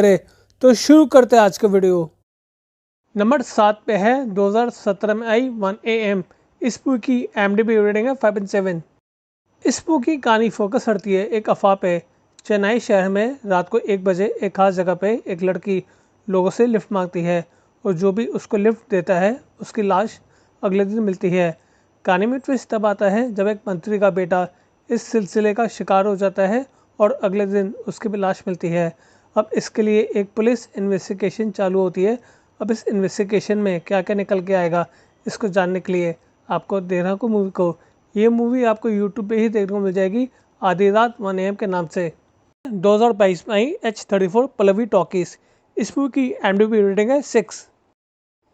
करें तो शुरू करते हैं आज का वीडियो। नंबर 7 पे है 2017 में आई 1 AM। इस मूवी की IMDb रेटिंग है 5.7। इस मूवी की कहानी फोकस करती है एक अफवाह पे। चेन्नई शहर में रात को 1 बजे एक खास जगह पे एक लड़की लोगों से लिफ्ट मांगती है और जो भी उसको लिफ्ट देता है उसकी लाश अगले दिन मिलती है। कहानी में ट्विस्ट तब आता है जब एक मंत्री का बेटा इस सिलसिले का शिकार हो जाता है और अगले दिन उसकी भी लाश मिलती है। अब इसके लिए एक पुलिस इन्वेस्टिगेशन चालू होती है। अब इस इन्वेस्टिगेशन में क्या क्या निकल के आएगा इसको जानने के लिए आपको देखना को मूवी को। ये मूवी आपको यूट्यूब पे ही देखने को मिल जाएगी आधी रात 1 AM के नाम से। 2022 में आई H34 पल्लवी टॉकीज। इस मूवी की IMDb रेटिंग है 6।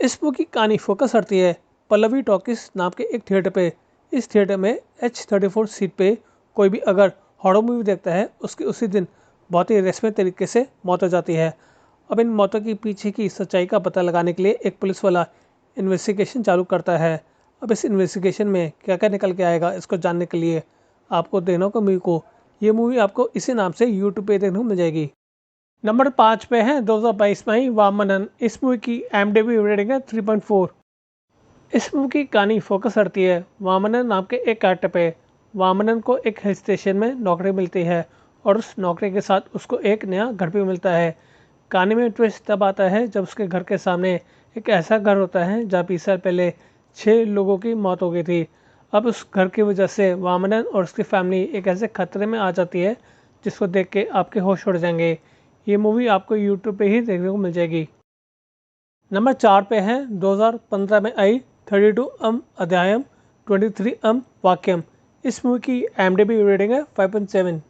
इस मूवी की कहानी फोकस करती है पल्लवी टॉकीज नाम के एक थिएटर पे। इस थिएटर में H34 सीट पे कोई भी अगर हॉरर मूवी देखता है उसकी उसी दिन बहुत ही रहस्यमय तरीके से मौत हो जाती है। अब इन मौतों के पीछे की सच्चाई का पता लगाने के लिए एक पुलिस वाला इन्वेस्टिगेशन चालू करता है। अब इस इन्वेस्टिगेशन में क्या क्या निकल के आएगा इसको जानने के लिए आपको देखना को मूवी को। ये मूवी आपको इसी नाम से यूट्यूब पे देखने को मिल जाएगी। नंबर 5 पे है 2022 में आई वामनन। इस मूवी की IMDb रेटिंग है 3.4। इस मूवी की कहानी फोकस करती है वामनन नाम के एक कैरेक्टर पे। वामनन को एक हिल स्टेशन में नौकरी मिलती है और उस नौकरी के साथ उसको एक नया घर भी मिलता है। कहानी में ट्विस्ट तब आता है जब उसके घर के सामने एक ऐसा घर होता है जहाँ 20 साल पहले 6 लोगों की मौत हो गई थी। अब उस घर की वजह से वामनन और उसकी फैमिली एक ऐसे खतरे में आ जाती है जिसको देख के आपके होश उड़ जाएंगे। ये मूवी आपको यूट्यूब पे ही देखने को मिल जाएगी। नंबर 4 पे है 2015 में आई 32 अध्यायम 23 वाक्यम। इस मूवी की IMDb रेटिंग है 5.7।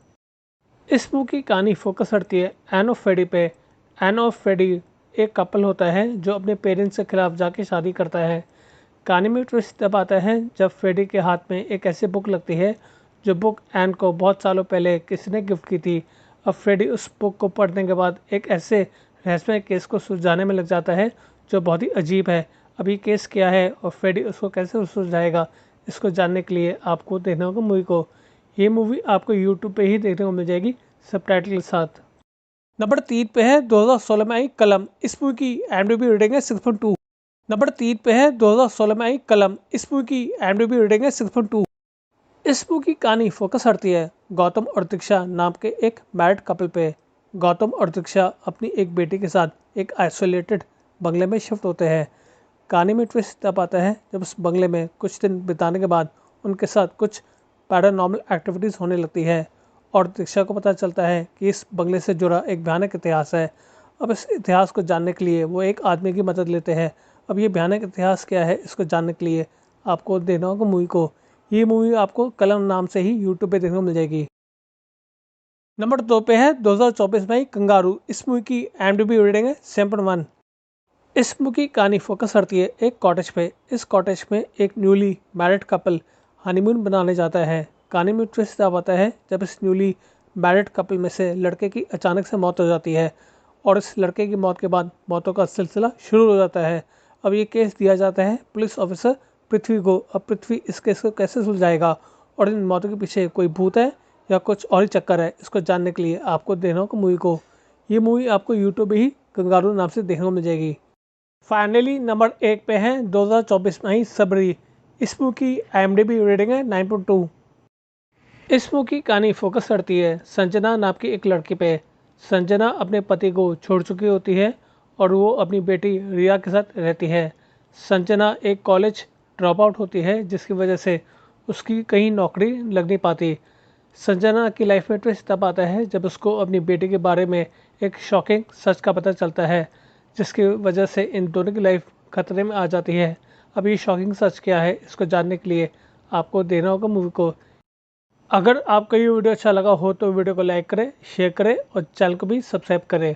इस मूवी की कहानी फोकस करती है एन ऑफ फेडी पे। एन ऑफ फेडी एक कपल होता है जो अपने पेरेंट्स के खिलाफ जाके शादी करता है। कहानी में ट्विस्ट तब आता है जब फेडी के हाथ में एक ऐसी बुक लगती है जो बुक एन को बहुत सालों पहले किसी ने गिफ्ट की थी। अब फेडी उस बुक को पढ़ने के बाद एक ऐसे रहस्यमय केस को सुलझाने में लग जाता है जो बहुत ही अजीब है। अब ये केस क्या है और फेडी उसको कैसे सुलझाएगा इसको जानने के लिए आपको देखना होगा मूवी को। ये मूवी आपको यूट्यूब पे ही देखने को मिल जाएगी सबटाइटल के साथ। नंबर 3 पे है 2016 में आई कलम। इस मूवी की IMDb रेटिंग है 6.2। नंबर 3 पे है 2016 में आई कलम। इस मूवी की IMDb रेटिंग है 6.2। इस मूवी की कहानी फोकस करती है गौतम और दीक्षा नाम के एक मैरिड कपल पे। गौतम और दीक्षा अपनी एक बेटी के साथ एक आइसोलेटेड बंगले में शिफ्ट होते हैं। कहानी में ट्विस्ट तब आता है जब उस बंगले में कुछ दिन बिताने के बाद उनके साथ कुछ पैरानॉर्मल एक्टिविटीज़ होने लगती है और दीक्षा को पता चलता है कि इस बंगले से जुड़ा एक भयानक इतिहास है। अब इस इतिहास को जानने के लिए वो एक आदमी की मदद लेते हैं। अब ये भयानक इतिहास क्या है इसको जानने के लिए आपको देखना होगा मूवी को। ये मूवी आपको कलम नाम से ही यूट्यूब पे देखने को मिल जाएगी। नंबर 2 पे है 2024 में ही कंगारू। इस मूवी की IMDb रेटिंग है 7.1। इस मूवी की कहानी फोकस करती है एक कॉटेज पे। इस कॉटेज में एक न्यूली मैरिड कपल हनीमून बनाने जाता है। कहानी में ट्विस्ट तब आता है जब इस न्यूली मैरिड कपल में से लड़के की अचानक से मौत हो जाती है और इस लड़के की मौत के बाद मौतों का सिलसिला शुरू हो जाता है। अब ये केस दिया जाता है पुलिस ऑफिसर पृथ्वी को। अब पृथ्वी इस केस को कैसे सुलझाएगा और इन मौतों के पीछे कोई भूत है या कुछ और ही चक्कर है इसको जानने के लिए आपको देखना होगा मूवी को। ये मूवी आपको यूट्यूब पे ही कंगारू नाम से देखने को मिल जाएगी। फाइनली नंबर 1 पे है 2024 में ही सबरी। इस मूवी की IMDb रेटिंग है 9.2। इस मूवी की कहानी फोकस करती है संजना नाम की एक लड़की पे। संजना अपने पति को छोड़ चुकी होती है और वो अपनी बेटी रिया के साथ रहती है। संजना एक कॉलेज ड्रॉप आउट होती है जिसकी वजह से उसकी कहीं नौकरी लग नहीं पाती। संजना की लाइफ में ट्विस्ट तब आता है जब उसको अपनी बेटी के बारे में एक शॉकिंग सच का पता चलता है जिसकी वजह से इन दोनों की लाइफ खतरे में आ जाती है। अब ये शॉकिंग सच क्या है इसको जानने के लिए आपको देखना होगा मूवी को। अगर आपको ये वीडियो अच्छा लगा हो तो वीडियो को लाइक करें, शेयर करें और चैनल को भी सब्सक्राइब करें।